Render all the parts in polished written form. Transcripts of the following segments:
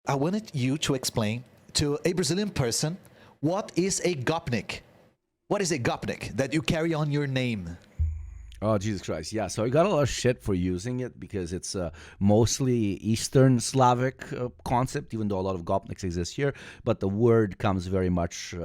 I wanted you to explain to a Brazilian person what is a Gopnik. What is a Gopnik that you carry on your name? Oh, Jesus Christ. Yeah, so I got a lot of shit for using it because it's mostly Eastern Slavic concept, even though a lot of Gopniks exist here. But the word comes very much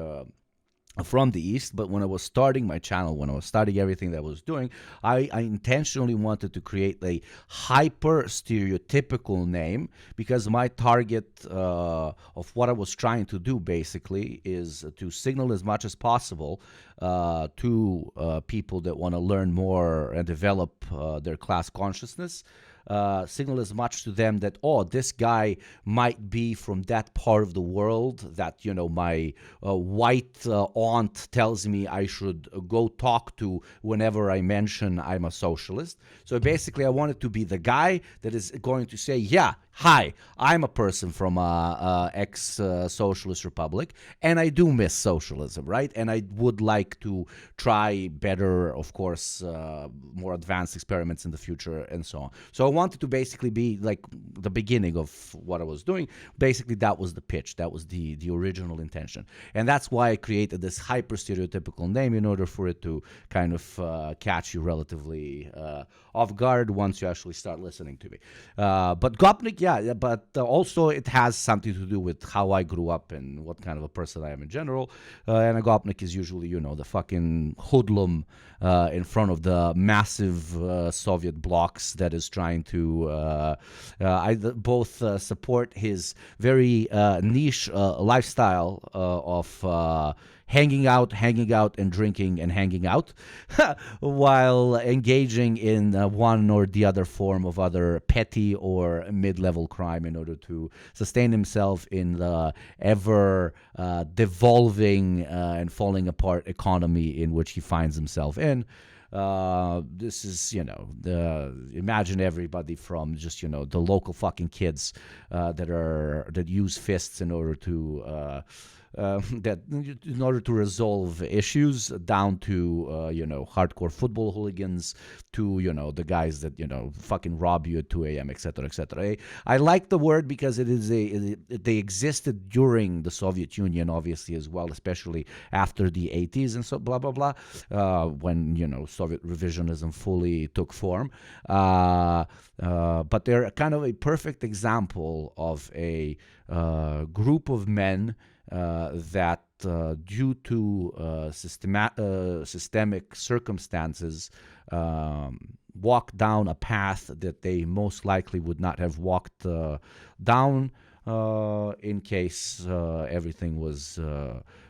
from the East. But when I was starting my channel, when I was starting everything that I was doing, I intentionally wanted to create a hyper stereotypical name because my target of what I was trying to do basically is to signal as much as possible to people that want to learn more and develop their class consciousness. Signal as much to them that, oh, this guy might be from that part of the world that, you know, my white aunt tells me I should go talk to whenever I mention I'm a socialist. So basically, I wanted to be the guy that is going to say, yeah, hi, I'm a person from a ex-socialist republic, and I do miss socialism, right? And I would like to try better, of course, more advanced experiments in the future and so on. So I wanted to basically be like the beginning of what I was doing. Basically, that was the pitch. That was the original intention. And that's why I created this hyper stereotypical name in order for it to kind of catch you relatively off guard once you actually start listening to me. But Gopnik, yeah, but also it has something to do with how I grew up and what kind of a person I am in general. And a Gopnik is usually, you know, the fucking hoodlum in front of the massive Soviet blocks that is trying to both support his very niche lifestyle of hanging out, and drinking and hanging out, while engaging in one or the other form of other petty or mid-level crime in order to sustain himself in the ever devolving and falling apart economy in which he finds himself in. This is, you know, imagine everybody from just, you know, the local fucking kids that use fists in order to that in order to resolve issues, down to you know, hardcore football hooligans, to, you know, the guys that, you know, fucking rob you at 2 a.m., etc., etc. I like the word because it is they existed during the Soviet Union, obviously, as well, especially after the 80s and so blah blah blah, when, you know, Soviet revisionism fully took form. But they're kind of a perfect example of a group of men that due to systemic circumstances walk down a path that they most likely would not have walked down in case everything was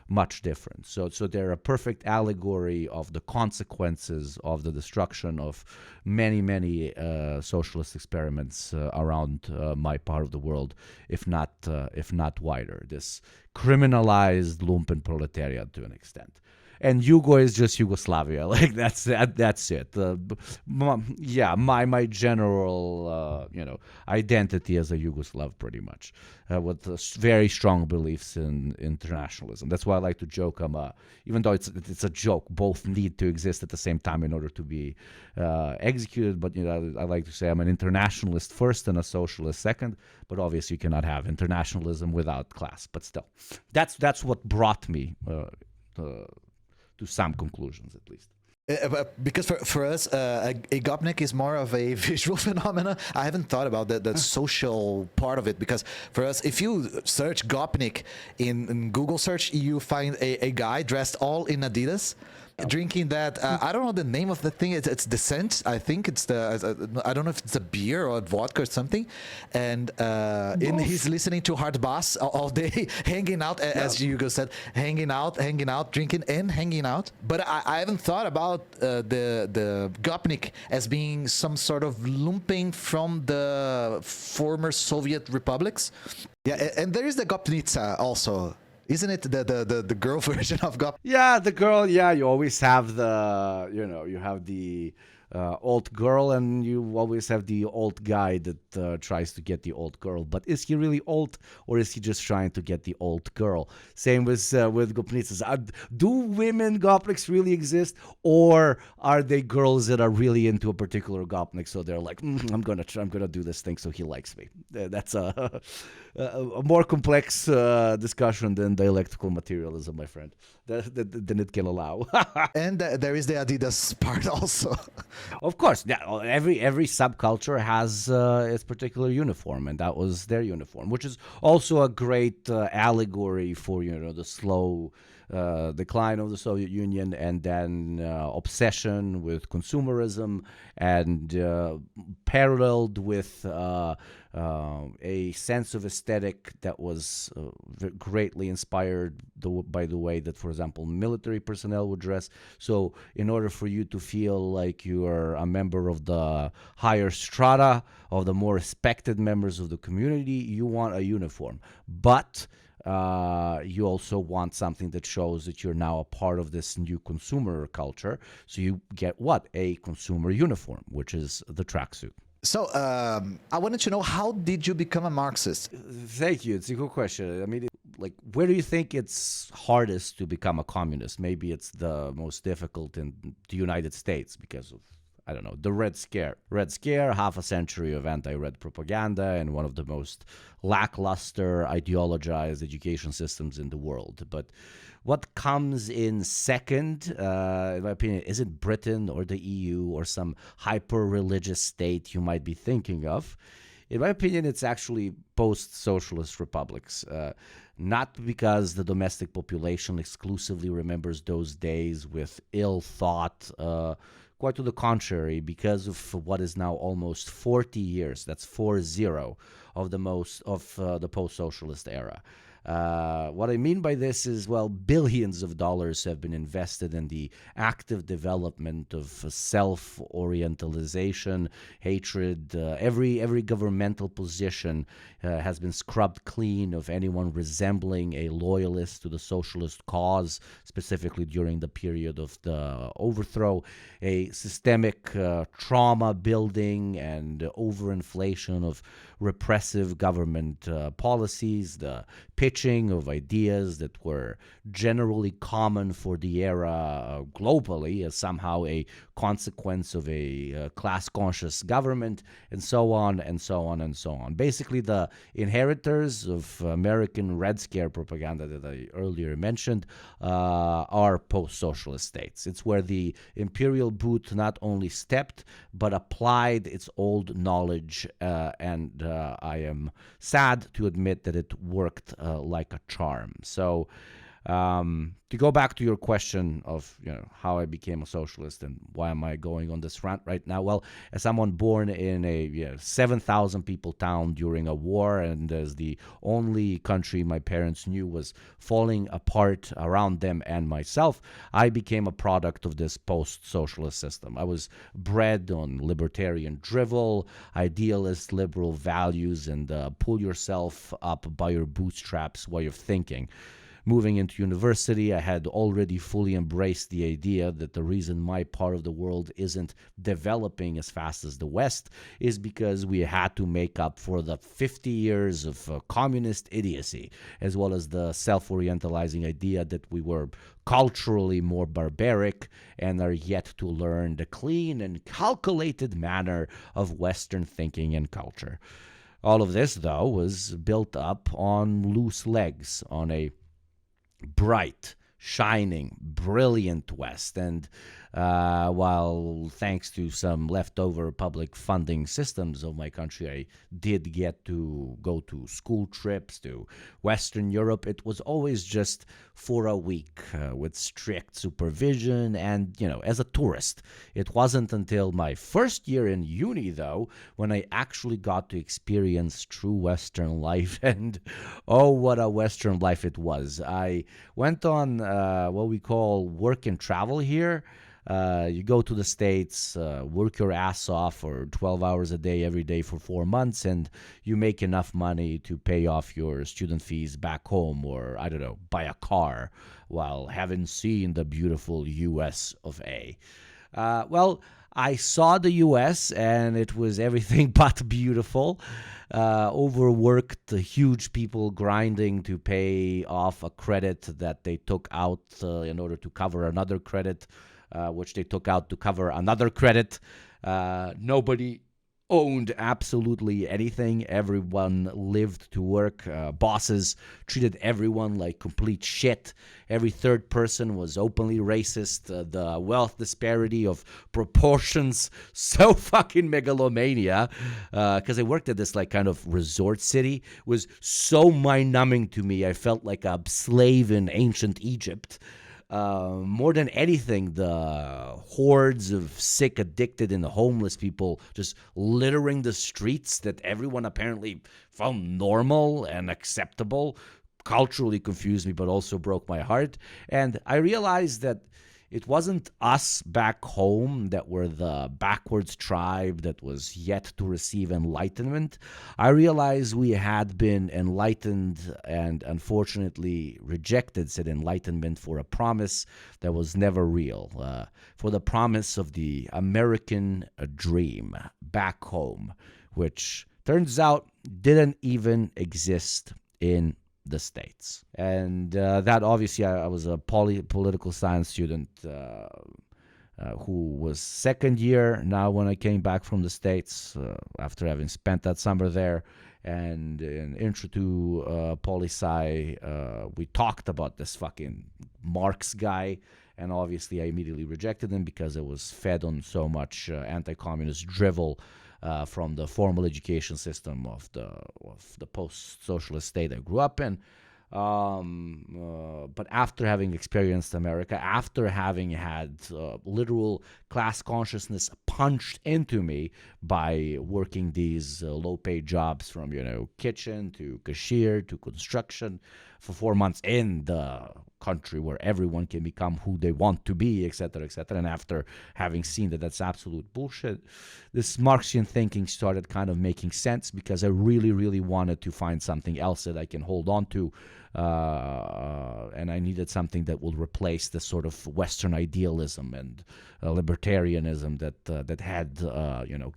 much different. So they're a perfect allegory of the consequences of the destruction of many socialist experiments around my part of the world, if not wider. This criminalized lumpen proletariat to an extent. And Yugo is just Yugoslavia, like that's it. My general you know, identity as a Yugoslav, pretty much, with very strong beliefs in internationalism. That's why I like to joke. Even though it's a joke, both need to exist at the same time in order to be executed. But, you know, I like to say I'm an internationalist first and a socialist second. But obviously, you cannot have internationalism without class. But still, that's what brought me to some conclusions, at least. Because for us, a Gopnik is more of a visual phenomena. I haven't thought about the social part of it, because for us, if you search Gopnik in Google search, you find a guy dressed all in Adidas, drinking that I don't know the name of the thing. It's Descent. I think it's I don't know if it's a beer or a vodka or something. And he's listening to hard bass all day, hanging out, as Hugo said, hanging out, drinking and hanging out. But I haven't thought about the Gopnik as being some sort of lumpen from the former Soviet republics. Yeah, and there is the Gopnitsa also. Isn't it the girl version of Gop? Yeah, the girl. Yeah, you always have the, you know, you have the old girl, and you always have the old guy that tries to get the old girl. But is he really old, or is he just trying to get the old girl? Same with Gopnitsas. Do women Gopniks really exist, or are they girls that are really into a particular Gopnik? So they're like, I'm gonna do this thing so he likes me. That's a more complex discussion than dialectical materialism, my friend. Than it can allow. And there is the Adidas part also. Of course, yeah. Every subculture has its particular uniform, and that was their uniform, which is also a great allegory for the slow decline of the Soviet Union, and then obsession with consumerism, and paralleled with a sense of aesthetic that was greatly inspired by the way that, for example, military personnel would dress. So in order for you to feel like you are a member of the higher strata, of the more respected members of the community, you want a uniform. But you also want something that shows that you're now a part of this new consumer culture. So you get what? A consumer uniform, which is the tracksuit. So I wanted to know, how did you become a Marxist? Thank you. It's a good question. I mean, where do you think it's hardest to become a communist? Maybe it's the most difficult in the United States because of, I don't know, the Red Scare. Red Scare, half a century of anti-Red propaganda, and one of the most lackluster, ideologized education systems in the world. But what comes in second, in my opinion, isn't Britain or the EU or some hyper-religious state you might be thinking of. In my opinion, it's actually post-socialist republics. Not because the domestic population exclusively remembers those days with ill thought, quite to the contrary, because of what is now almost 40 years, that's 40, of the post-socialist era. What I mean by this is, well, billions of dollars have been invested in the active development of self-orientalization, hatred. Every governmental position has been scrubbed clean of anyone resembling a loyalist to the socialist cause, specifically during the period of the overthrow. A systemic trauma building and overinflation of repressive government policies, the pitching of ideas that were generally common for the era globally as somehow a consequence of a class-conscious government, and so on and so on and so on. Basically, the inheritors of American Red Scare propaganda that I earlier mentioned are post-socialist states. It's where the imperial boot not only stepped, but applied its old knowledge, and I am sad to admit that it worked like a charm. So to go back to your question of how I became a socialist and why am I going on this rant right now? Well, as someone born in a 7,000 people town during a war, and as the only country my parents knew was falling apart around them and myself, I became a product of this post-socialist system. I was bred on libertarian drivel, idealist liberal values, and pull yourself up by your bootstraps way of thinking. Moving into university, I had already fully embraced the idea that the reason my part of the world isn't developing as fast as the West is because we had to make up for the 50 years of communist idiocy, as well as the self-orientalizing idea that we were culturally more barbaric and are yet to learn the clean and calculated manner of Western thinking and culture. All of this, though, was built up on loose legs, on a bright, shining, brilliant West. And while thanks to some leftover public funding systems of my country, I did get to go to school trips to Western Europe, it was always just for a week with strict supervision and, as a tourist. It wasn't until my first year in uni, though, when I actually got to experience true Western life. And oh, what a Western life it was. I went on what we call work and travel here. You go to the States, work your ass off for 12 hours a day every day for 4 months, and you make enough money to pay off your student fees back home, or, I don't know, buy a car while having seen the beautiful US of A. Well, I saw the US, and it was everything but beautiful. Overworked, huge people grinding to pay off a credit that they took out in order to cover another credit, which they took out to cover another credit. Nobody owned absolutely anything. Everyone lived to work. Bosses treated everyone like complete shit. Every third person was openly racist. The wealth disparity of proportions, so fucking megalomania. Because I worked at this like kind of resort city, was so mind-numbing to me. I felt like a slave in ancient Egypt. More than anything, the hordes of sick, addicted, and homeless people just littering the streets that everyone apparently found normal and acceptable culturally confused me, but also broke my heart. And I realized that it wasn't us back home that were the backwards tribe that was yet to receive enlightenment. I realized we had been enlightened and unfortunately rejected said enlightenment for a promise that was never real, for the promise of the American dream back home, which turns out didn't even exist in the States. And that obviously, I was a political science student who was second year now when I came back from the States after having spent that summer there. And in Intro to Poli-Sci, we talked about this fucking Marx guy. And obviously, I immediately rejected him because it was fed on so much anti-communist drivel from the formal education system of the post-socialist state I grew up in. But after having experienced America, after having had literal class consciousness punched into me by working these low-paid jobs from, kitchen to cashier to construction for 4 months in the country where everyone can become who they want to be, etc., etc. And after having seen that that's absolute bullshit, this Marxian thinking started kind of making sense because I really, really wanted to find something else that I can hold on to. And I needed something that would replace the sort of Western idealism and libertarianism that had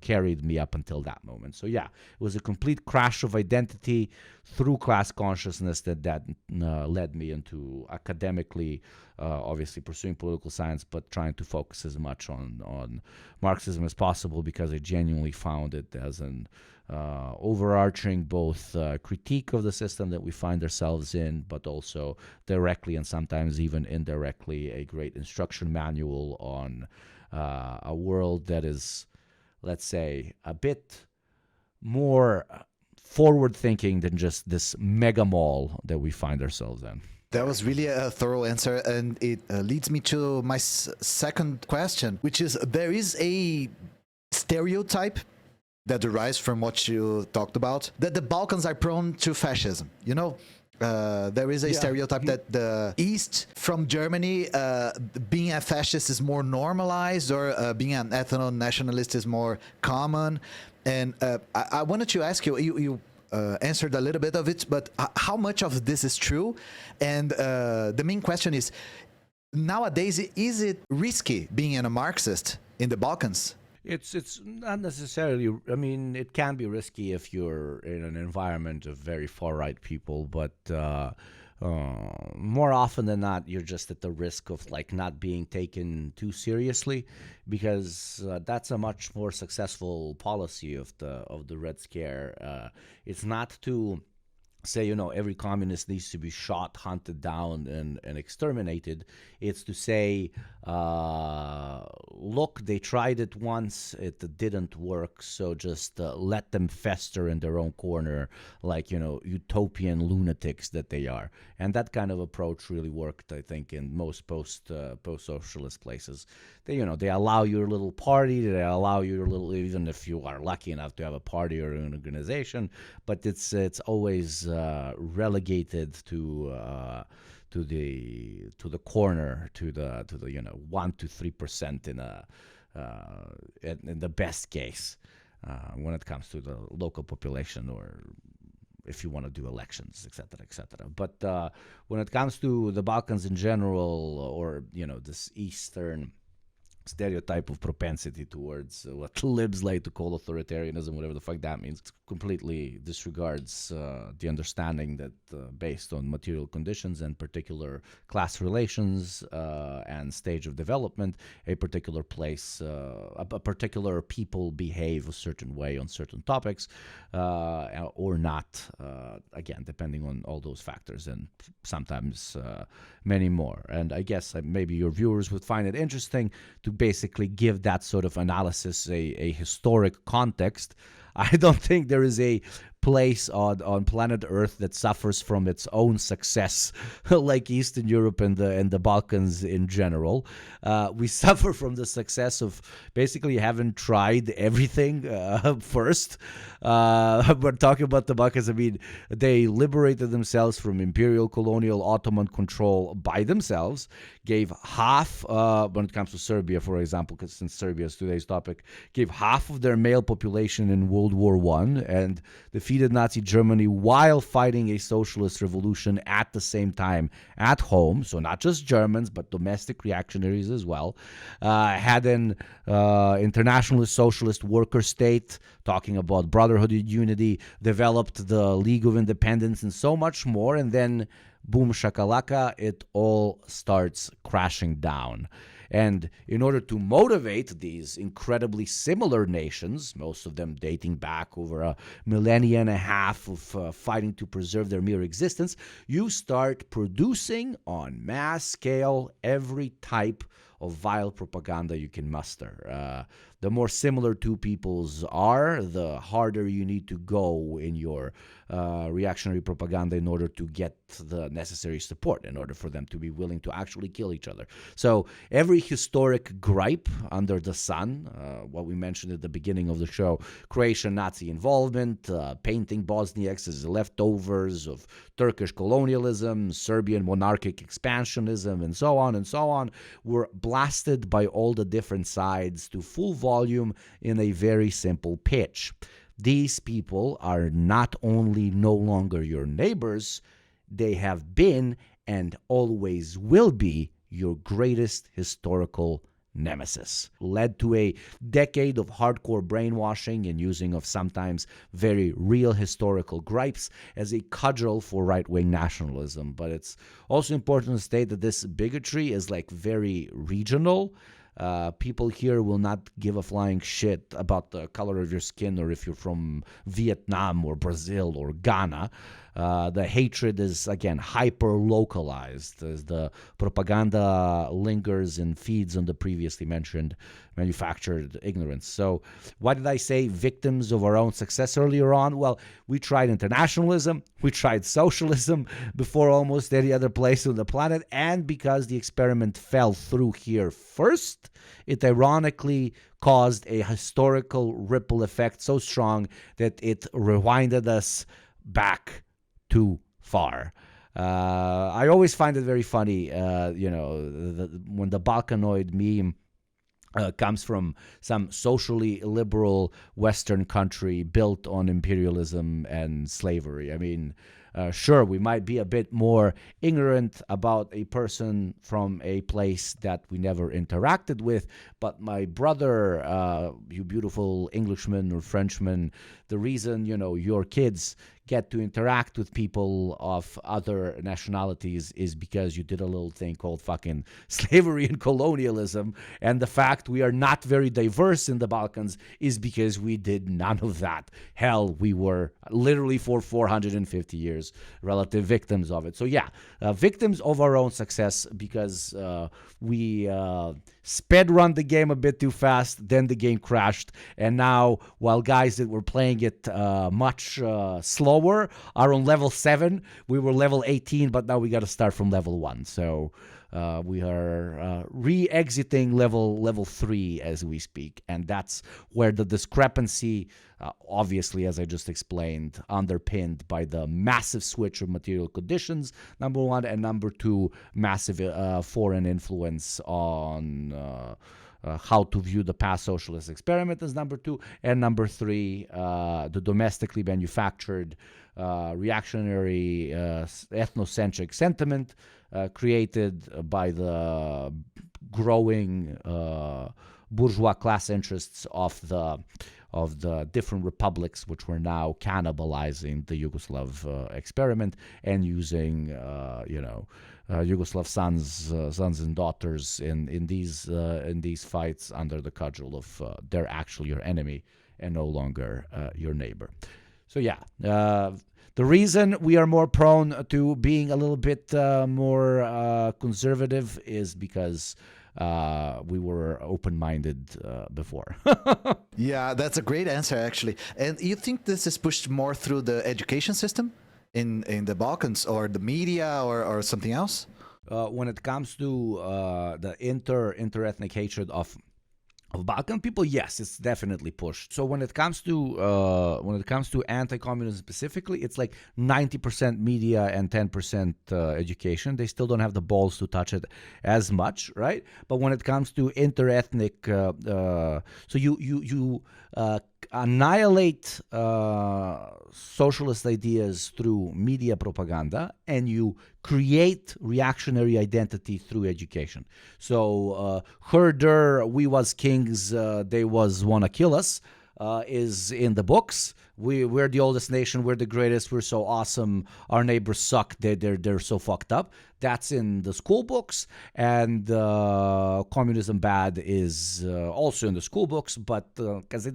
carried me up until that moment. So yeah, it was a complete crash of identity through class consciousness that led me into academically, obviously pursuing political science, but trying to focus as much on Marxism as possible because I genuinely found it as an overarching both critique of the system that we find ourselves in, but also directly and sometimes even indirectly a great instruction manual on a world that is, let's say, a bit more forward-thinking than just this mega mall that we find ourselves in. That was really a thorough answer, and it leads me to my second question, which is there is a stereotype that derives from what you talked about, that the Balkans are prone to fascism. There is a stereotype that the East from Germany, being a fascist is more normalized, or being an ethno-nationalist is more common. And I wanted to ask you answered a little bit of it, but how much of this is true? And the main question is, nowadays, is it risky being a Marxist in the Balkans? It's not necessarily. I mean, it can be risky if you're in an environment of very far-right people, but more often than not, you're just at the risk of not being taken too seriously, because that's a much more successful policy of the Red Scare. It's not to say, every communist needs to be shot, hunted down, and exterminated. It's to say, look, they tried it once, it didn't work, so just let them fester in their own corner like, utopian lunatics that they are. And that kind of approach really worked, I think, in most post-socialist places. They allow your little party, they allow your little, even if you are lucky enough to have a party or an organization, but it's always relegated to the corner, to the 1 to 3% in the best case when it comes to the local population, or if you want to do elections, etc., etc. But when it comes to the Balkans in general, or this Eastern stereotype of propensity towards what libs like to call authoritarianism, whatever the fuck that means. It's completely disregards the understanding that based on material conditions and particular class relations and stage of development, a particular place, a particular people behave a certain way on certain topics or not, again, depending on all those factors and sometimes many more. And I guess maybe your viewers would find it interesting to basically give that sort of analysis a historic context. I don't think there is a place on planet Earth that suffers from its own success like Eastern Europe and the Balkans in general. We suffer from the success of basically having tried everything first. We're talking about the Balkans. I mean, they liberated themselves from imperial, colonial, Ottoman control by themselves, gave half, when it comes to Serbia, for example, because since Serbia is today's topic, gave half of their male population in World War I and defeated Nazi Germany while fighting a socialist revolution at the same time at home. So not just Germans, but domestic reactionaries as well. Had an internationalist socialist worker state, talking about brotherhood and unity, developed the League of Independence and so much more. And then, boom shakalaka, it all starts crashing down. And in order to motivate these incredibly similar nations, most of them dating back over a millennia and a half of fighting to preserve their mere existence, you start producing on mass scale every type of vile propaganda you can muster. The more similar two peoples are, the harder you need to go in your reactionary propaganda in order to get the necessary support, in order for them to be willing to actually kill each other. So every historic gripe under the sun, what we mentioned at the beginning of the show, Croatian Nazi involvement, painting Bosniaks as leftovers of Turkish colonialism, Serbian monarchic expansionism, and so on, were blasted by all the different sides to full volume in a very simple pitch. These people are not only no longer your neighbors, they have been and always will be your greatest historical nemesis. Led to a decade of hardcore brainwashing and using of sometimes very real historical gripes as a cudgel for right-wing nationalism. But it's also important to state that this bigotry is like very regional. People here will not give a flying shit about the color of your skin or if you're from Vietnam or Brazil or Ghana. The hatred is, again, hyper-localized as the propaganda lingers and feeds on the previously mentioned manufactured ignorance. So why did I say victims of our own success earlier on? Well, we tried internationalism, we tried socialism before almost any other place on the planet, and because the experiment fell through here first, it ironically caused a historical ripple effect so strong that it rewinded us back too far. I always find it very funny, when the Balkanoid meme comes from some socially liberal Western country built on imperialism and slavery. I mean, sure, we might be a bit more ignorant about a person from a place that we never interacted with, but my brother, you beautiful Englishman or Frenchman, the reason, your kids get to interact with people of other nationalities is because you did a little thing called fucking slavery and colonialism. And the fact we are not very diverse in the Balkans is because we did none of that. Hell, we were literally for 450 years relative victims of it. So yeah, victims of our own success because we sped run the game a bit too fast, then the game crashed, and now while guys that were playing it much slower are on level 7, we were level 18, but now we got to start from level 1. So we are re-exiting level 3 as we speak, and that's where the discrepancy, obviously, as I just explained, underpinned by the massive switch of material conditions, number 1, and number 2, massive foreign influence on how to view the past socialist experiment as number 2, and number 3, the domestically manufactured reactionary ethnocentric sentiment created by the growing bourgeois class interests of the of the different republics which were now cannibalizing the Yugoslav experiment and using, Yugoslav sons and daughters in these fights under the cudgel of they're actually your enemy and no longer your neighbor. So the reason we are more prone to being a little bit more conservative is because we were open-minded before. Yeah, that's a great answer, actually. And you think this is pushed more through the education system in the Balkans, or the media, or something else? When it comes to the inter-ethnic hatred of Balkan people, yes, it's definitely pushed. So when it comes to anti-communism specifically, it's like 90% media and 10% education. They still don't have the balls to touch it as much, right? But when it comes to inter-ethnic, so you annihilate socialist ideas through media propaganda, and you create reactionary identity through education. So herder, we was kings, they was wanna kill us, is in the books. We're the oldest nation, we're the greatest, we're so awesome, our neighbors suck, they're so fucked up. That's in the school books, and communism bad is also in the school books, but because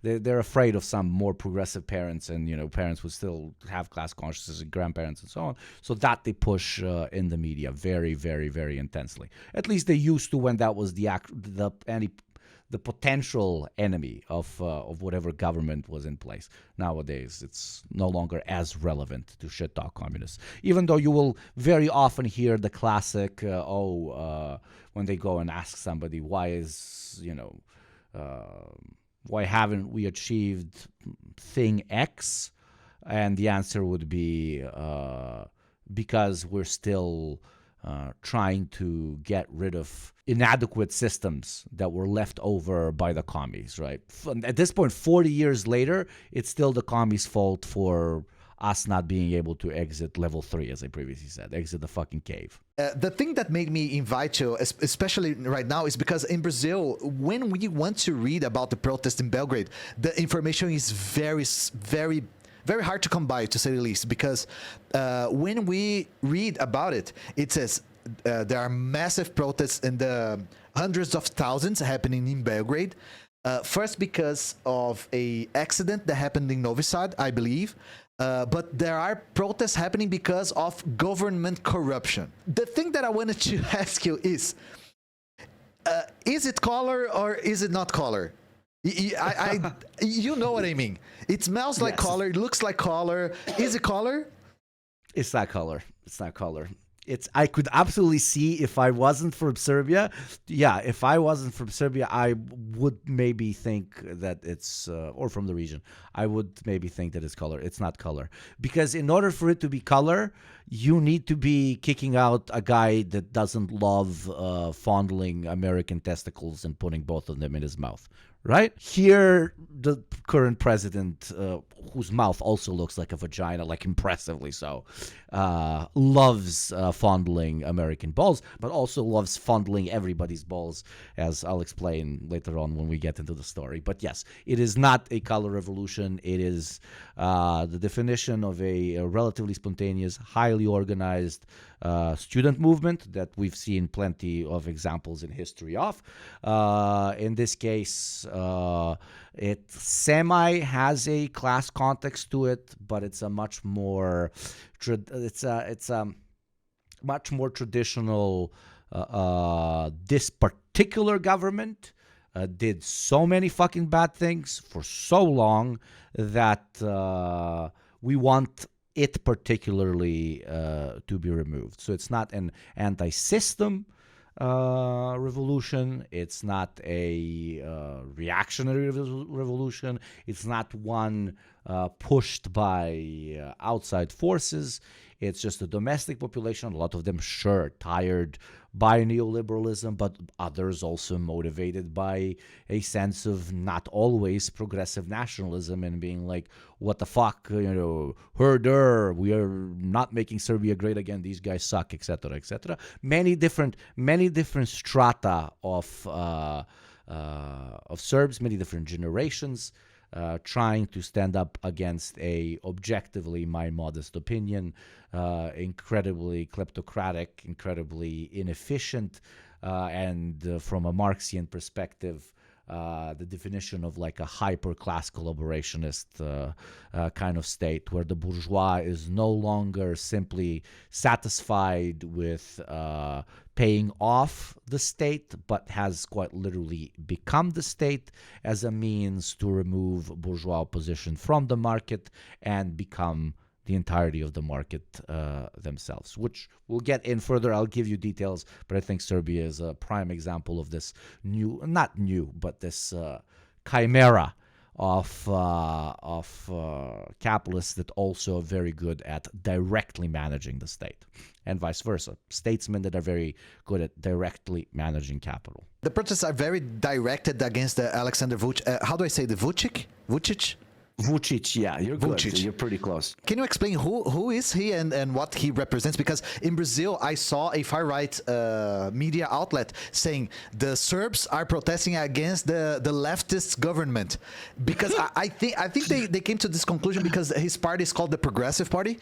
they're afraid of some more progressive parents, and parents who still have class consciousness, and grandparents and so on. So that they push in the media very, very, very intensely. At least they used to, when that was the potential enemy of whatever government was in place. Nowadays, it's no longer as relevant to shit talk communists. Even though you will very often hear the classic, when they go and ask somebody, why haven't we achieved thing X? And the answer would be because we're still trying to get rid of inadequate systems that were left over by the commies, right? At this point, 40 years later, it's still the commies' fault for us not being able to exit level 3, as I previously said, exit the fucking cave. The thing that made me invite you, especially right now, is because in Brazil, when we want to read about the protest in Belgrade, the information is very, very, very hard to come by, to say the least, because when we read about it, it says there are massive protests in the hundreds of thousands happening in Belgrade. First, because of a accident that happened in Novi Sad, I believe. But there are protests happening because of government corruption. The thing that I wanted to ask you is it color or is it not color? You know what I mean. It smells like color. It looks like color. Is it color? It's not color. It's not color. I could absolutely see if I wasn't from Serbia. Yeah, if I wasn't from Serbia, I would maybe think that it's, or from the region, I would maybe think that it's color. It's not color. Because in order for it to be color, you need to be kicking out a guy that doesn't love fondling American testicles and putting both of them in his mouth. Right? Here, the current president, whose mouth also looks like a vagina, like impressively so, loves fondling American balls, but also loves fondling everybody's balls, as I'll explain later on when we get into the story. But yes, it is not a color revolution. It is the definition of a relatively spontaneous, highly organized student movement that we've seen plenty of examples in history of. In this case, it semi has a class context to it, but it's a much more much more traditional. This particular government did so many fucking bad things for so long that we want it particularly to be removed. So it's not an anti-system revolution. It's not a reactionary revolution. It's not one pushed by outside forces. It's just a domestic population, a lot of them, sure, tired by neoliberalism, but others also motivated by a sense of not always progressive nationalism and being like, what the fuck, herder, we are not making Serbia great again, these guys suck, etc., etc. Many different strata of of Serbs, many different generations, trying to stand up against a, objectively, my modest opinion, incredibly kleptocratic, incredibly inefficient, and from a Marxian perspective, the definition of like a hyper-class collaborationist kind of state, where the bourgeois is no longer simply satisfied with paying off the state, but has quite literally become the state as a means to remove bourgeois opposition from the market and become the entirety of the market themselves, which we'll get in further. I'll give you details, but I think Serbia is a prime example of this not new, but this chimera of capitalists that also are very good at directly managing the state, and vice versa. Statesmen that are very good at directly managing capital. The protests are very directed against the Alexander Vucic. How do I say the Vucic? Vucic, yeah, you're good. Vucic. You're pretty close. Can you explain who is he and what he represents? Because in Brazil, I saw a far-right media outlet saying the Serbs are protesting against the leftist government. Because I think they came to this conclusion because his party is called the Progressive Party.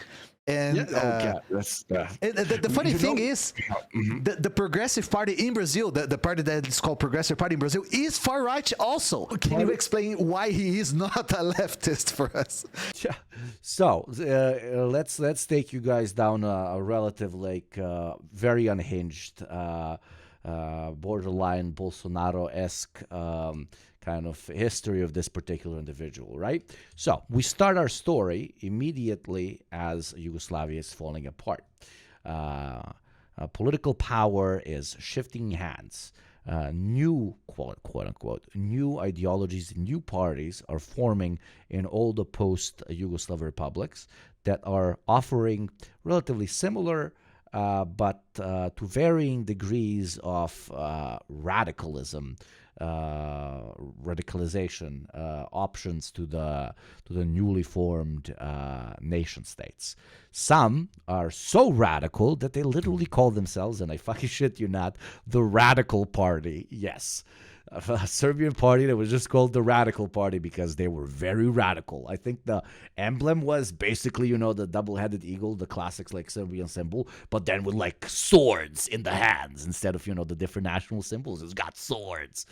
And that's the funny thing is, the Progressive Party in Brazil, the party that is called Progressive Party in Brazil, is far right also. Can you explain why he is not a leftist for us? Yeah. So let's take you guys down a relative, like very unhinged, borderline Bolsonaro-esque kind of history of this particular individual, right? So we start our story immediately as Yugoslavia is falling apart. Political power is shifting hands. New, quote unquote, new ideologies, new parties are forming in all the post-Yugoslav republics that are offering relatively similar but to varying degrees of radicalization options to the newly formed nation states. Some are so radical that they literally call themselves, and I fucking shit you not, the Radical Party. Yes. A Serbian party that was just called the Radical Party because they were very radical. I think the emblem was basically, the double-headed eagle, the classic like Serbian symbol, but then with like swords in the hands instead of, the different national symbols. It's got swords.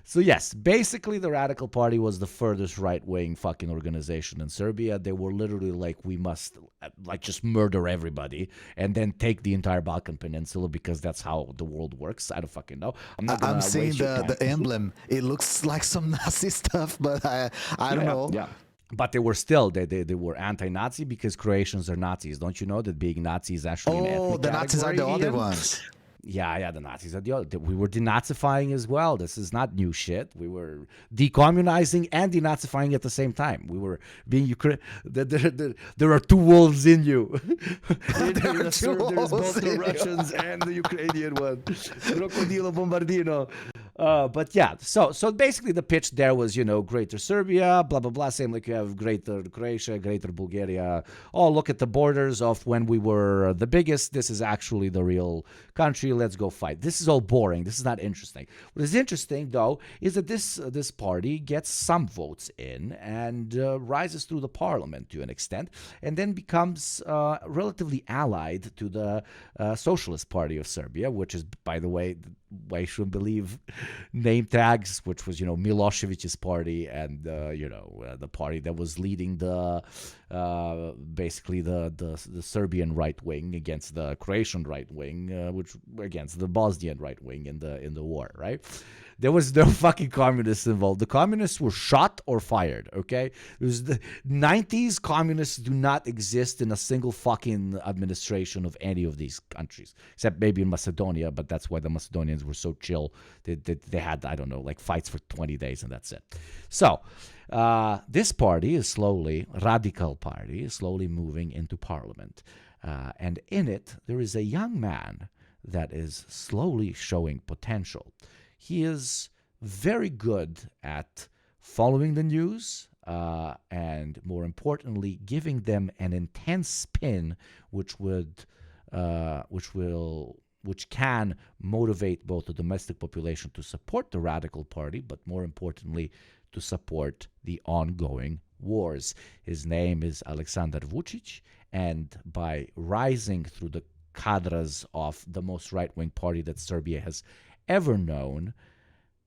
So yes, basically the Radical Party was the furthest right-wing fucking organization in Serbia. They were literally like, we must like just murder everybody and then take the entire Balkan Peninsula because that's how the world works. I don't fucking know. I'm seeing the emblem. It looks like some Nazi stuff, but I don't know. Yeah. But they were still, they were anti-Nazi because Croatians are Nazis. Don't you know that being Nazi is actually an ethnic the Nazis are the category, other Ian? ones. Yeah, the Nazis are the other. We were denazifying as well. This is not new shit. We were decommunizing and denazifying at the same time. We were being there are two wolves in you. There's both the Russians and the Ukrainian one. Crocodilo Bombardino. But yeah, so basically the pitch there was, Greater Serbia, blah, blah, blah. Same like you have Greater Croatia, Greater Bulgaria. Oh, look at the borders of when we were the biggest. This is actually the real country. Let's go fight. This is all boring. This is not interesting. What is interesting, though, is that this party gets some votes in and rises through the parliament to an extent, and then becomes relatively allied to the Socialist Party of Serbia, which is, by the way, I shouldn't believe name tags, which was, Milosevic's party and, the party that was leading basically the Serbian right wing against the Croatian right wing, which against the Bosnian right wing in the war, right? There was no fucking communists involved. The communists were shot or fired, okay? It was the 90s. Communists do not exist in a single fucking administration of any of these countries, except maybe in Macedonia, but that's why the Macedonians were so chill. They had, I don't know, like fights for 20 days and that's it. So this party is Radical Party, is slowly moving into parliament. And in it, there is a young man that is slowly showing potential. He is very good at following the news and, more importantly, giving them an intense spin, which will which can motivate both the domestic population to support the radical party, but more importantly, to support the ongoing wars. His name is Aleksandar Vučić, and by rising through the cadres of the most right-wing party that Serbia has ever known,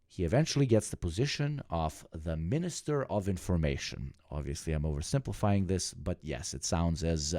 he eventually gets the position of the Minister of Information. Obviously, I'm oversimplifying this, but yes, it sounds as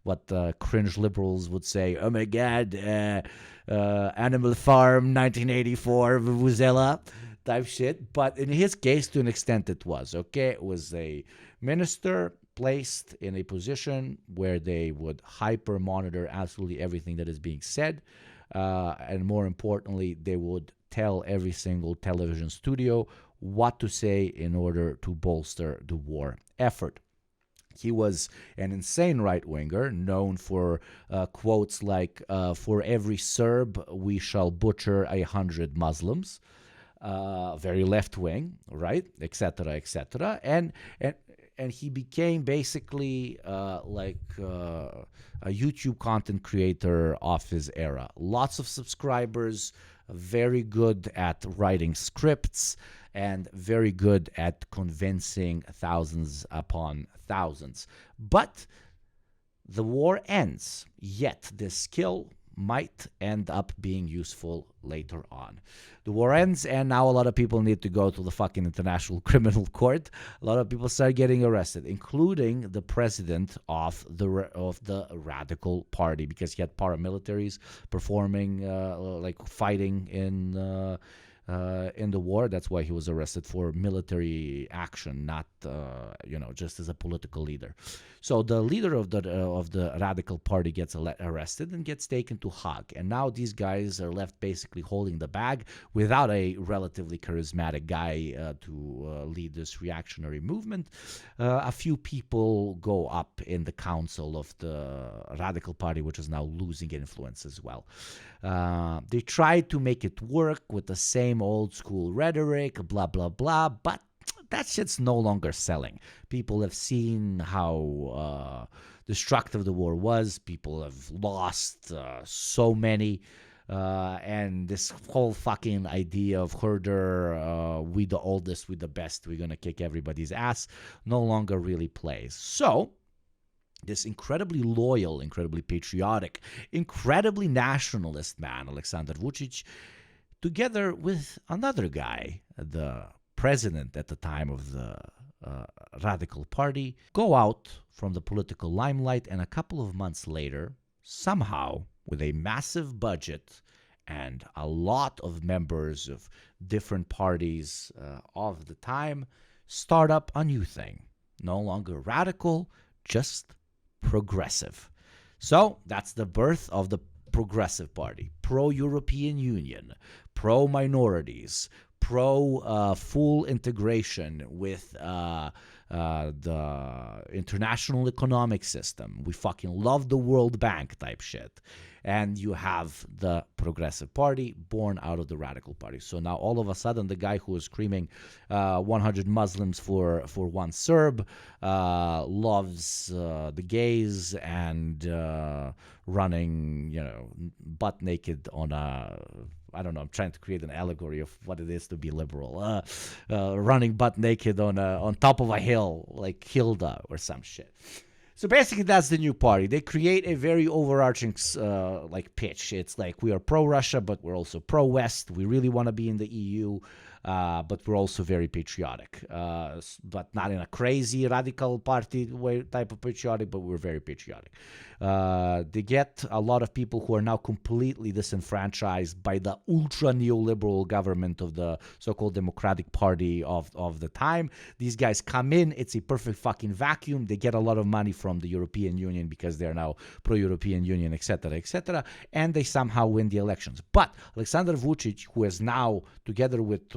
what the cringe liberals would say, oh my God, Animal Farm 1984, Vuvuzela type shit. But in his case, to an extent, it was, okay? It was a minister placed in a position where they would hyper-monitor absolutely everything that is being said. And more importantly, they would tell every single television studio what to say in order to bolster the war effort. He was an insane right-winger, known for quotes like, for every Serb, we shall butcher 100 Muslims. Very left-wing, right, etc., etc. And he became basically like a YouTube content creator of his era. Lots of subscribers, very good at writing scripts, and very good at convincing thousands upon thousands. But the war ends, yet this skill might end up being useful later on. The war ends, and now a lot of people need to go to the fucking International Criminal Court. A lot of people start getting arrested, including the president of the Radical Party, because he had paramilitaries performing, like fighting in the war. That's why he was arrested for military action, not just as a political leader. So the leader of the Radical Party gets arrested and gets taken to Hague, and now these guys are left basically holding the bag without a relatively charismatic guy to lead this reactionary movement. A few people go up in the council of the Radical Party, which is now losing influence as well. They tried to make it work with the same old school rhetoric, blah, blah, blah, but that shit's no longer selling. People have seen how destructive the war was. People have lost so many. And this whole fucking idea of herder, we the oldest, we the best, we're going to kick everybody's ass, no longer really plays. So this incredibly loyal, incredibly patriotic, incredibly nationalist man, Aleksandar Vučić, together with another guy, the president at the time of the Radical Party, go out from the political limelight, and a couple of months later, somehow, with a massive budget and a lot of members of different parties of the time, start up a new thing. No longer radical, just progressive. So that's the birth of the Progressive Party. Pro-European Union, pro-minorities, pro-full integration with the international economic system. We fucking love the World Bank type shit. And you have the Progressive Party born out of the Radical Party. So now all of a sudden the guy who was screaming 100 Muslims for one Serb loves the gays and running, butt naked on a... I don't know, I'm trying to create an allegory of what it is to be liberal. Running butt naked on top of a hill, like Hilda or some shit. So basically, that's the new party. They create a very overarching pitch. It's like, we are pro-Russia, but we're also pro-West. We really want to be in the EU, but we're also very patriotic. But not in a crazy radical party way type of patriotic, but we're very patriotic. They get a lot of people who are now completely disenfranchised by the ultra neoliberal government of the so-called Democratic Party of the time. These guys come in, it's a perfect fucking vacuum. They get a lot of money from the European Union because they're now pro-European Union, etc., and they somehow win the elections. But Aleksandar Vučić, who is now together with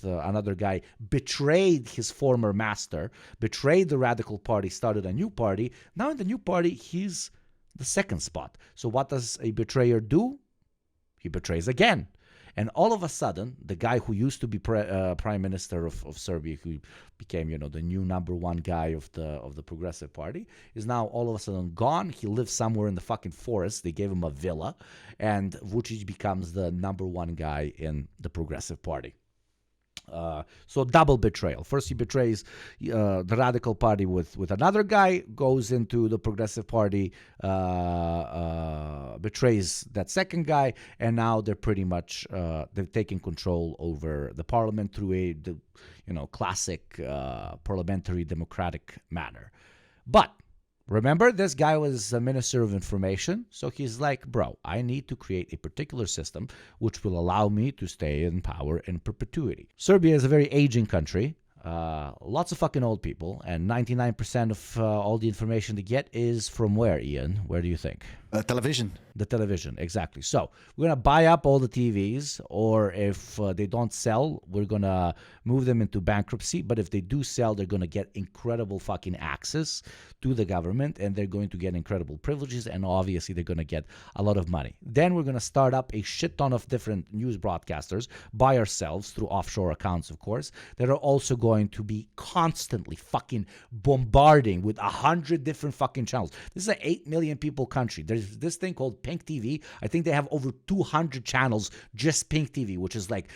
another guy, betrayed his former master, betrayed the Radical Party, started a new party. Now in the new party, he's the second spot. So what does a betrayer do? He betrays again. And all of a sudden, the guy who used to be prime minister of Serbia, who became, the new number one guy of the Progressive Party, is now all of a sudden gone. He lives somewhere in the fucking forest. They gave him a villa, and Vučić becomes the number one guy in the Progressive Party. So double betrayal. First, he betrays the Radical Party with another guy, goes into the Progressive Party, betrays that second guy, and now they're pretty much they've taken control over the parliament through classic parliamentary democratic manner. But remember, this guy was a minister of information, so he's like, bro, I need to create a particular system which will allow me to stay in power in perpetuity. Serbia is a very aging country, lots of fucking old people, and 99% of all the information they get is from where, Ian? Where do you think? Television. The television, exactly. So we're going to buy up all the TVs, or if they don't sell, we're going to move them into bankruptcy. But if they do sell, they're going to get incredible fucking access to the government, and they're going to get incredible privileges, and obviously they're going to get a lot of money. Then we're going to start up a shit ton of different news broadcasters by ourselves through offshore accounts, of course, that are also going to be constantly fucking bombarding with 100 different fucking channels. This is an 8 million people country. There's this thing called Pink TV. I think they have over 200 channels, just Pink TV, which is like,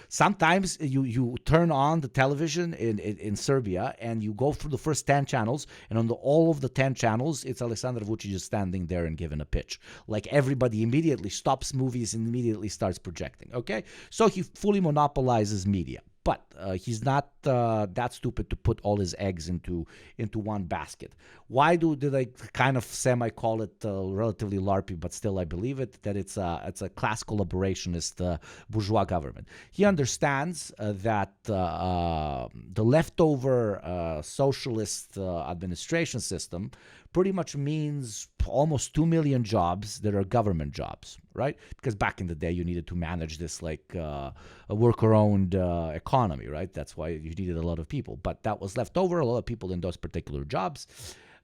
sometimes you turn on the television in Serbia and you go through the first 10 channels, and on all of the 10 channels, it's Aleksandar Vučić just standing there and giving a pitch. Like, everybody immediately stops movies and immediately starts projecting, okay? So he fully monopolizes media. But he's not that stupid to put all his eggs into one basket. Why did I kind of semi-call it relatively LARPy, but still I believe it, that it's a class collaborationist bourgeois government. He understands that the leftover socialist administration system pretty much means almost 2 million jobs that are government jobs, right? Because back in the day, you needed to manage this like a worker-owned economy, right? That's why you needed a lot of people. But that was left over, a lot of people in those particular jobs,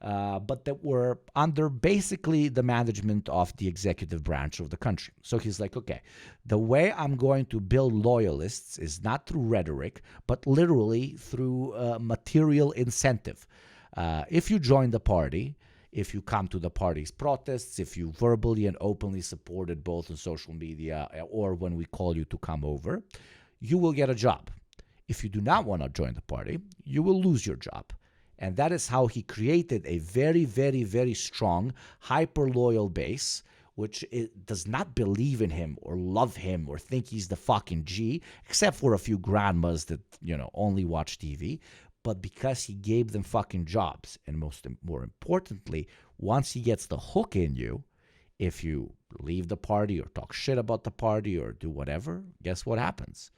but that were under basically the management of the executive branch of the country. So he's like, okay, the way I'm going to build loyalists is not through rhetoric, but literally through material incentive. If you join the party, if you come to the party's protests, if you verbally and openly support it both on social media or when we call you to come over, you will get a job. If you do not want to join the party, you will lose your job. And that is how he created a very, very, very strong, hyper-loyal base, which does not believe in him or love him or think he's the fucking G, except for a few grandmas that, only watch TV. But because he gave them fucking jobs. And more importantly, once he gets the hook in you, if you leave the party or talk shit about the party or do whatever, guess what happens?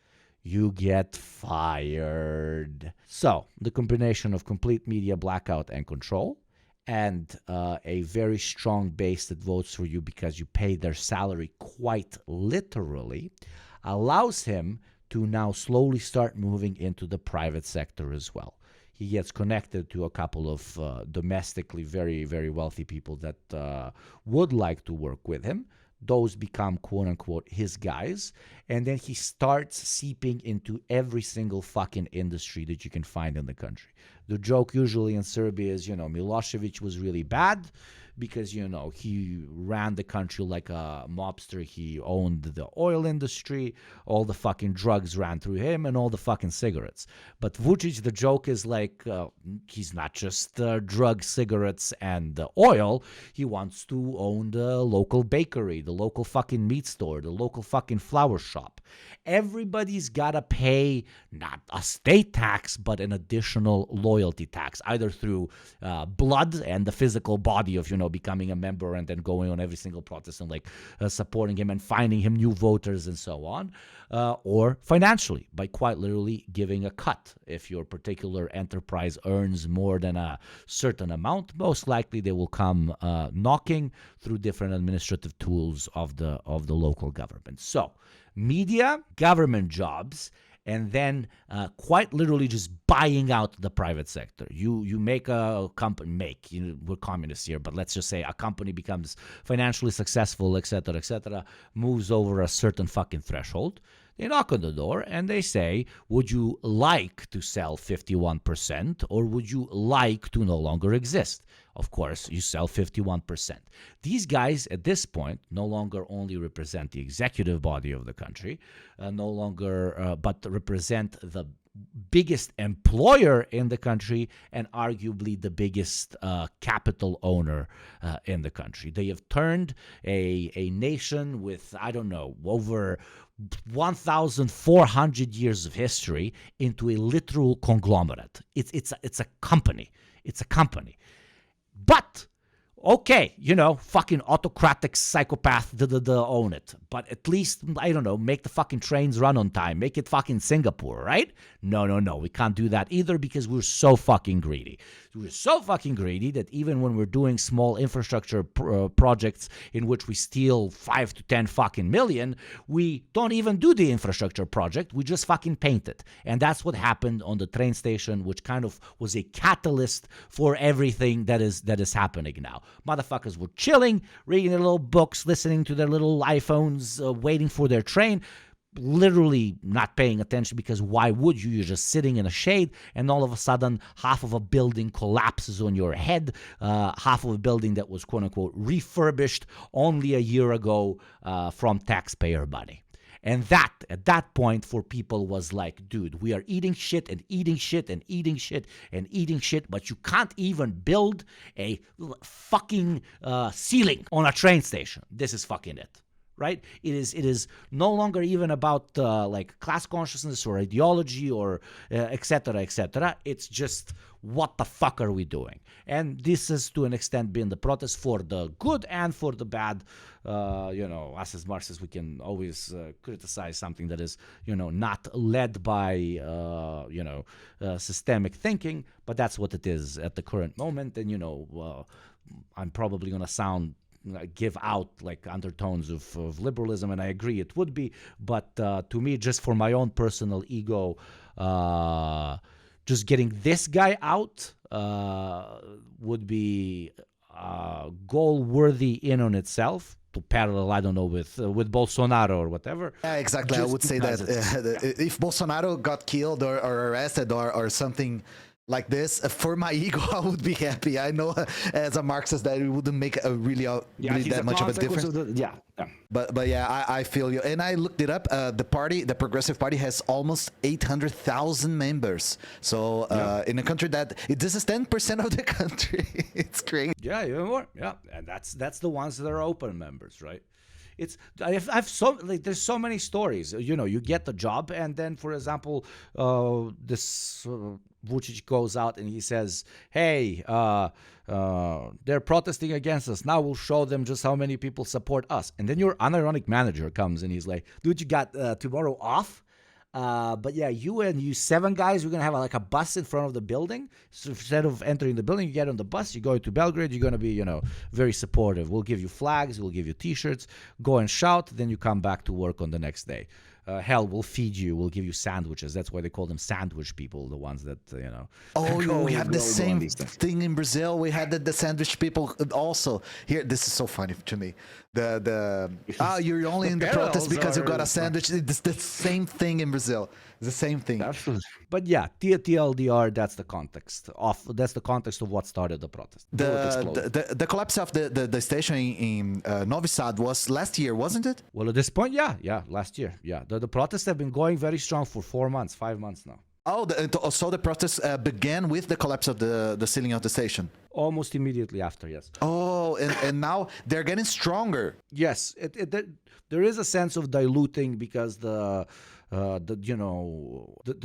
You get fired. So the combination of complete media blackout and control, and a very strong base that votes for you because you pay their salary quite literally, allows him to now slowly start moving into the private sector as well. He gets connected to a couple of domestically very, very wealthy people that would like to work with him. Those become, quote unquote, his guys. And then he starts seeping into every single fucking industry that you can find in the country. The joke usually in Serbia is, Milosevic was really bad because, he ran the country like a mobster. He owned the oil industry. All the fucking drugs ran through him and all the fucking cigarettes. But Vučić, the joke is like, he's not just drugs, cigarettes, and oil. He wants to own the local bakery, the local fucking meat store, the local fucking flower shop. Everybody's got to pay not a state tax, but an additional loyalty tax, either through blood and the physical body of, becoming a member and then going on every single protest and supporting him and finding him new voters and so on, or financially by quite literally giving a cut. If your particular enterprise earns more than a certain amount, most likely they will come knocking through different administrative tools of the local government. So media, government jobs, and then quite literally just buying out the private sector. You make a company, we're communists here, but let's just say a company becomes financially successful, etc., moves over a certain fucking threshold. They knock on the door and they say, would you like to sell 51% or would you like to no longer exist? Of course, you sell 51%. These guys at this point no longer only represent the executive body of the country, but represent the biggest employer in the country and arguably the biggest capital owner in the country. They have turned a nation with, I don't know, over 1,400 years of history into a literal conglomerate. It's a company. It's a company. But okay, fucking autocratic psychopath, own it. But at least, I don't know, make the fucking trains run on time. Make it fucking Singapore, right? No. We can't do that either because we're so fucking greedy. We're so fucking greedy that even when we're doing small infrastructure projects in which we steal 5 to 10 fucking million, we don't even do the infrastructure project. We just fucking paint it. And that's what happened on the train station, which kind of was a catalyst for everything that is happening now. Motherfuckers were chilling, reading their little books, listening to their little iPhones, waiting for their train, literally not paying attention because why would you? You're just sitting in a shade and all of a sudden half of a building collapses on your head, half of a building that was quote unquote refurbished only a year ago from taxpayer money. And that, at that point, for people was like, dude, we are eating shit and eating shit and eating shit and eating shit, but you can't even build a fucking ceiling on a train station. This is fucking it. Right? It is no longer even about like class consciousness or ideology or etc. It's just what the fuck are we doing? And this has to an extent been the protest for the good and for the bad. Us as Marxists, we can always criticize something that is not led by systemic thinking, but that's what it is at the current moment. And I'm probably gonna give out like undertones of liberalism, and I agree it would be, but to me, just for my own personal ego, just getting this guy out would be goal worthy in on itself, to parallel, I don't know, with Bolsonaro or whatever. Yeah, exactly. I would say that if Bolsonaro got killed or arrested or something like this, for my ego, I would be happy. I know as a Marxist that it wouldn't make really that much of a difference. But yeah, I feel you. And I looked it up. The Progressive Party has almost 800,000 members. So in a country this is 10% of the country. It's crazy. Yeah, even more. Yeah, and that's the ones that are open members, right? There's so many stories. You get the job, and then, for example, this Vučić goes out and he says, "Hey, they're protesting against us. Now we'll show them just how many people support us." And then your unironic manager comes and he's like, "Dude, you got tomorrow off? But yeah, you 7 guys, we're going to have like a bus in front of the building. So instead of entering the building, you get on the bus, you go to Belgrade, you're going to be, very supportive. We'll give you flags, we'll give you t-shirts, go and shout, then you come back to work on the next day. Hell, we'll feed you, we'll give you sandwiches." That's why they call them sandwich people, the ones that, Oh, we have the same thing in Brazil. We had the sandwich people also. Here, this is so funny to me. You're only in the protest because you got a sandwich. It's the same thing in Brazil. It's the same thing. Absolutely. But yeah, TLDR, that's the context of what started the protest. The collapse of the station in Novi Sad was last year, wasn't it? Well, at this point, yeah, last year. Yeah, the protests have been going very strong for 5 months now. Oh, so the protests began with the collapse of the ceiling of the station? Almost immediately after, yes. Oh, and now they're getting stronger. Yes, there is a sense of diluting because the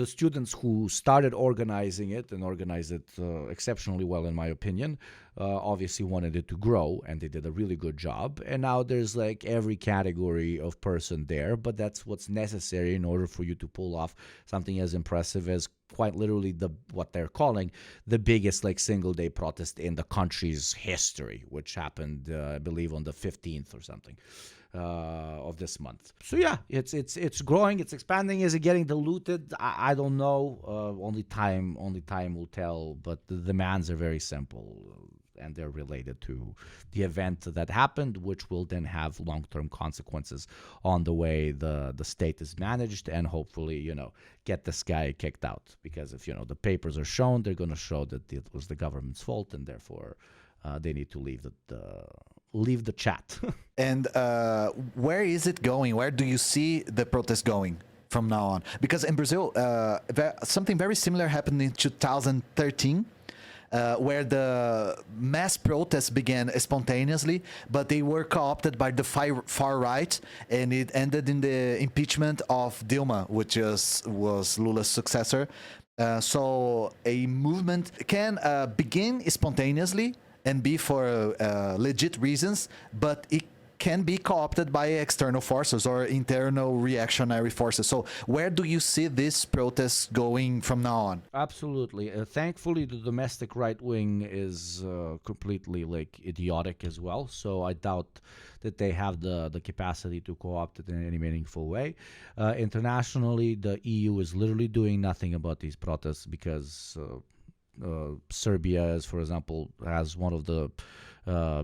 students who started organizing it and organized it exceptionally well, in my opinion, obviously wanted it to grow, and they did a really good job. And now there's like every category of person there, but that's what's necessary in order for you to pull off something as impressive as quite literally what they're calling the biggest like single day protest in the country's history, which happened, I believe, on the 15th or something of this month. So yeah, it's growing, it's expanding. Is it getting diluted? I don't know. Only time will tell. But the demands are very simple, and they're related to the event that happened, which will then have long-term consequences on the way the state is managed, and hopefully, get this guy kicked out. Because if, the papers are shown, they're going to show that it was the government's fault, and therefore they need to leave the chat. And where is it going? Where do you see the protest going from now on? Because in Brazil, something very similar happened in 2013. Where the mass protests began spontaneously, but they were co-opted by the far right, and it ended in the impeachment of Dilma, which was Lula's successor. So a movement can begin spontaneously and be for legit reasons, but it can be co-opted by external forces or internal reactionary forces. So where do you see this protest going from now on? Absolutely. Thankfully, the domestic right wing is completely idiotic as well. So I doubt that they have the capacity to co-opt it in any meaningful way. Internationally, the EU is literally doing nothing about these protests because Serbia, for example, has one of the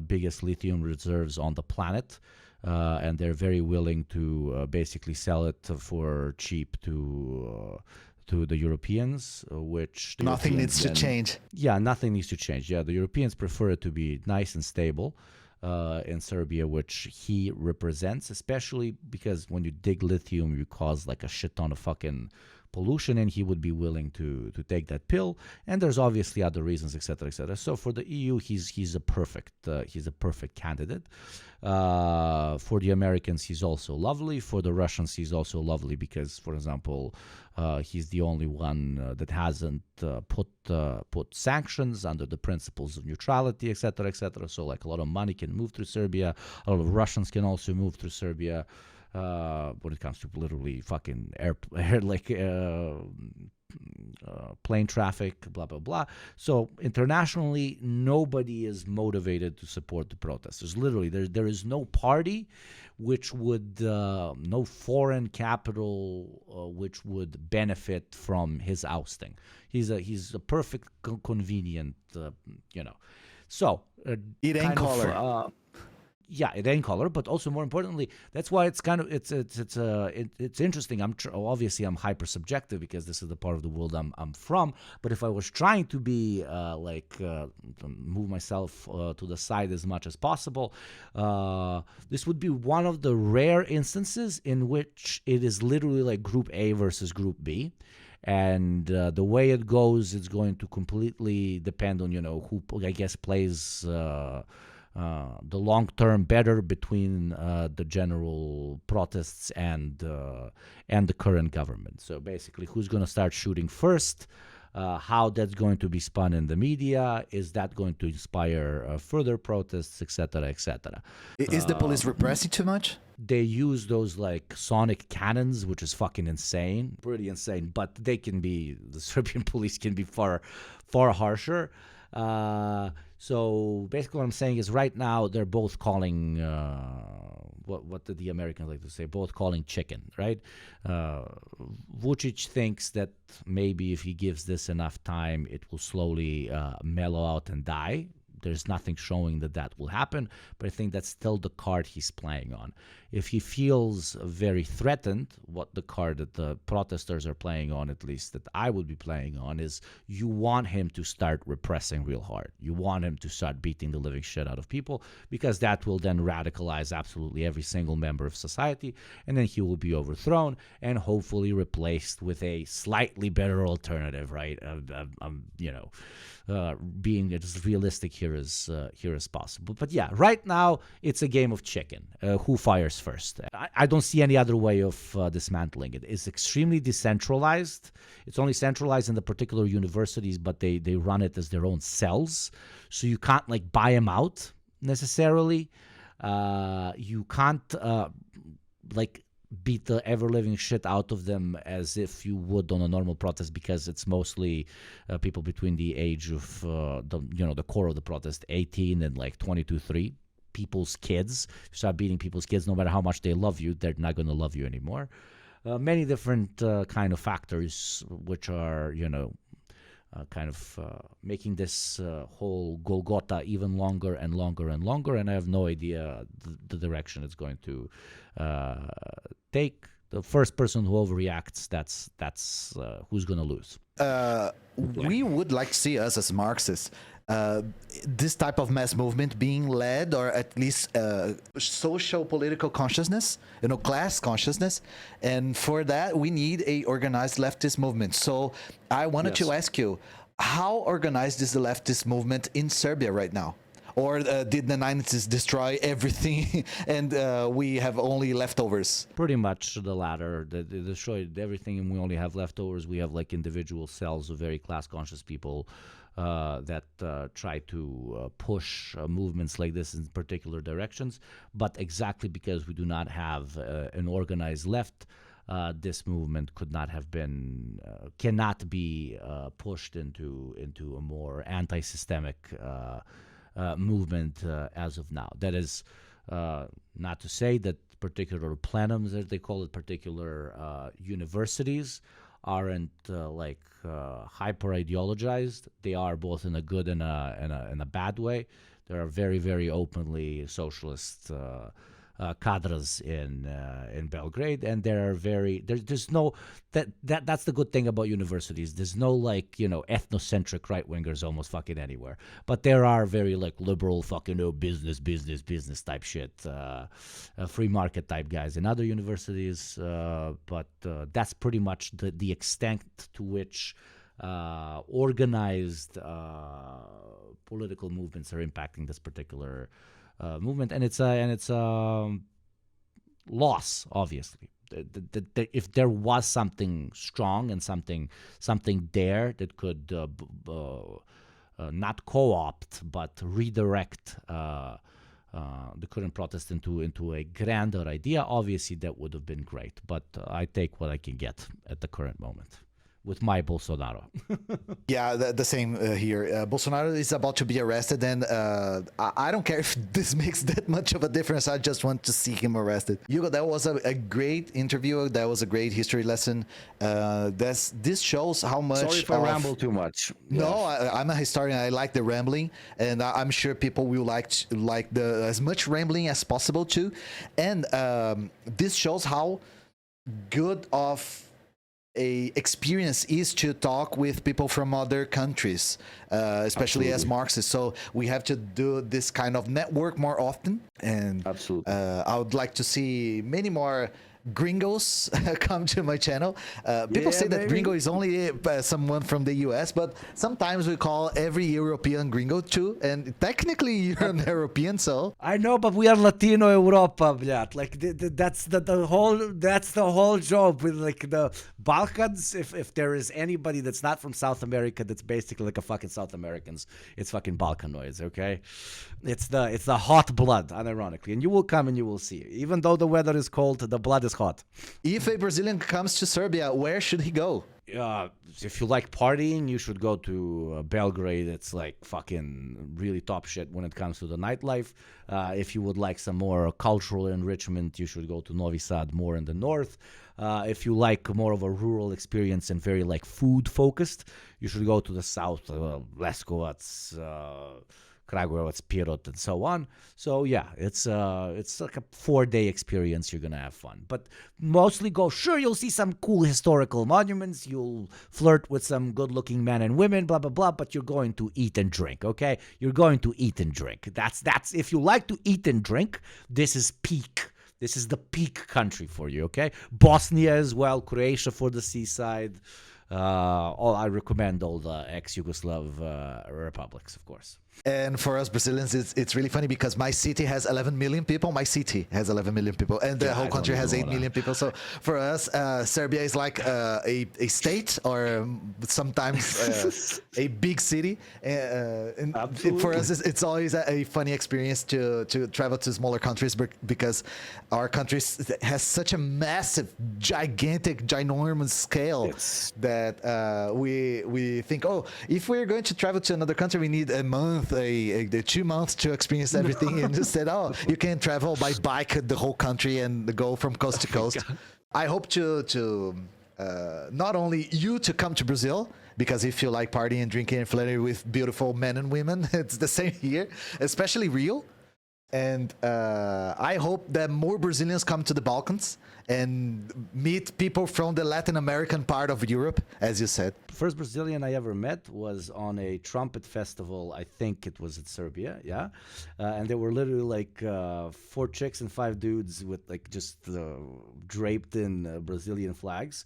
biggest lithium reserves on the planet, and they're very willing to basically sell it for cheap to the Europeans, which nothing needs to change. Yeah, nothing needs to change. Yeah, the Europeans prefer it to be nice and stable in Serbia, which he represents, especially because when you dig lithium, you cause like a shit ton of fucking pollution, and he would be willing to take that pill. And there's obviously other reasons, etc., etc. So for the EU, he's a perfect candidate. For the Americans, he's also lovely. For the Russians, he's also lovely because, for example, he's the only one that hasn't put sanctions under the principles of neutrality, etc., etc. So like a lot of money can move through Serbia. A lot of Russians can also move through Serbia. When it comes to literally fucking plane traffic, blah, blah, blah. So internationally, nobody is motivated to support the protesters. Literally, there is no party which would, no foreign capital which would benefit from his ousting. He's a perfect, convenient, So it ain't color. Yeah, it ain't color, but also more importantly, that's why it's kind of it's interesting. Obviously I'm hyper subjective because this is the part of the world I'm from. But if I was trying to be move myself to the side as much as possible, this would be one of the rare instances in which it is literally like Group A versus Group B. And the way it goes, it's going to completely depend on who I guess plays the long term better between the general protests and the current government. So basically, who's going to start shooting first? How that's going to be spun in the media? Is that going to inspire further protests, etc., etc.? Is the police repressing too much? They use those like sonic cannons, which is fucking insane, pretty insane. But the Serbian police can be far, far harsher. So basically what I'm saying is right now they're both calling, what did the Americans like to say? Both calling chicken, right? Vucic thinks that maybe if he gives this enough time, it will slowly mellow out and die. There's nothing showing that will happen, but I think that's still the card he's playing on. If he feels very threatened, what the card that the protesters are playing on, at least that I would be playing on, is you want him to start repressing real hard. You want him to start beating the living shit out of people, because that will then radicalize absolutely every single member of society, and then he will be overthrown and hopefully replaced with a slightly better alternative, right? Being as realistic here as possible. But yeah, right now it's a game of chicken. Who fires first? I don't see any other way of dismantling it. It's extremely decentralized. It's only centralized in the particular universities, but they run it as their own cells. So you can't buy them out necessarily. You can't beat the ever-living shit out of them as if you would on a normal protest, because it's mostly people between the age of the core of the protest, 18 and like 22-3. People's kids. You start beating people's kids, no matter how much they love you, they're not going to love you anymore. Many different kind of factors which are, making this whole Golgotha even longer and longer and longer, and I have no idea the direction it's going to take. The first person who overreacts, that's who's going to lose. We would like to see us as Marxists, this type of mass movement being led, or at least social political consciousness, class consciousness, and for that we need a organized leftist movement. So I wanted to ask you, how organized is the leftist movement in Serbia right now? Or did the 90s destroy everything and we have only leftovers? Pretty much the latter. They destroyed everything and we only have leftovers. We have like individual cells of very class-conscious people that try to push movements like this in particular directions. But exactly because we do not have an organized left, this movement cannot be pushed into a more anti-systemic movement as of now. That is not to say that particular plenums, as they call it, particular universities aren't hyper ideologized. They are both in a good and a bad way. There are very, very openly socialist cadres in Belgrade, and there's no that's the good thing about universities. There's no ethnocentric right wingers almost fucking anywhere, but there are very liberal fucking business type shit, free market type guys in other universities, but that's pretty much the extent to which organized political movements are impacting this particular movement, and it's loss, obviously. If there was something strong and something there that could not co-opt but redirect the current protest into a grander idea, obviously that would have been great. But I take what I can get at the current moment with my Bolsonaro. Yeah, the same here. Bolsonaro is about to be arrested, and I don't care if this makes that much of a difference. I just want to see him arrested. Hugo, that was a great interview. That was a great history lesson. This shows how much... Sorry if I ramble too much. No, I'm a historian. I like the rambling, and I'm sure people will like as much rambling as possible too. And this shows how good of a experience is to talk with people from other countries, especially as Marxists. So we have to do this kind of network more often. And absolutely, I would like to see many more gringos come to my channel. People say that gringo is only someone from the US, but sometimes we call every European gringo too, and technically you're an European, so I know, but we are Latino Europa, blat. That's the whole job with the Balkans. If there is anybody that's not from South America, that's basically like a fucking South Americans, it's fucking Balkanoids, okay? It's the hot blood, unironically, and you will come and you will see. Even though the weather is cold, the blood is hot. If a Brazilian comes to Serbia, where should he go? If you like partying, you should go to Belgrade. It's fucking really top shit when it comes to the nightlife. If you would like some more cultural enrichment, you should go to Novi Sad, more in the north. If you like more of a rural experience and very food focused, you should go to the south, Leskovac, Kragujevac, Pirot, and so on. So yeah, it's like a 4-day experience. You're gonna have fun, but mostly go. Sure, you'll see some cool historical monuments. You'll flirt with some good-looking men and women, blah blah blah. But you're going to eat and drink. Okay, you're going to eat and drink. That's if you like to eat and drink, this is peak. This is the peak country for you. Okay, Bosnia as well, Croatia for the seaside. I recommend all the ex-Yugoslav republics, of course. And for us Brazilians, it's really funny because my city has 11 million people. My city has 11 million people, and the Yeah, I whole don't country has know 8 that. million people. So for us, Serbia is like a state, or sometimes a big city. And for Absolutely. us, it's always a funny experience to travel to smaller countries, because our country has such a massive, gigantic, ginormous scale Yes. that we think, oh, if we're going to travel to another country, we need a month, a 2 months to experience everything. And just said, oh, you can travel by bike the whole country and go from coast to coast. I hope to not only you to come to Brazil, because if you like partying and drinking and flirting with beautiful men and women, it's the same here, especially Rio. And I hope that more Brazilians come to the Balkans and meet people from the Latin American part of Europe, as you said. First Brazilian I ever met was on a trumpet festival. I think it was in Serbia, yeah. And there were literally like 4 chicks and 5 dudes with like just draped in Brazilian flags.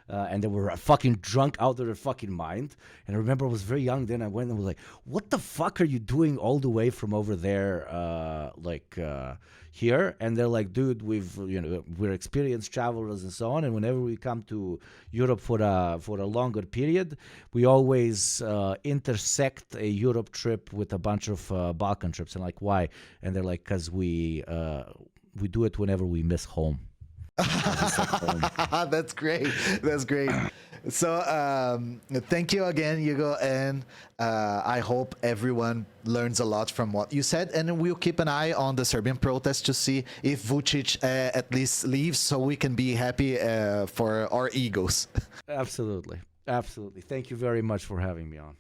And they were fucking drunk out of their fucking mind. And I remember I was very young then. I went and was like, what the fuck are you doing all the way from over there, here? And they're like, dude, we're experienced travelers and so on. And whenever we come to Europe for a longer period, we always intersect a Europe trip with a bunch of Balkan trips. And like, why? And they're like, because we do it whenever we miss home. That's great. That's great. So thank you again, Hugo, and I hope everyone learns a lot from what you said, and we'll keep an eye on the Serbian protest to see if Vucic at least leaves, so we can be happy for our egos. Absolutely. Absolutely. Thank you very much for having me on.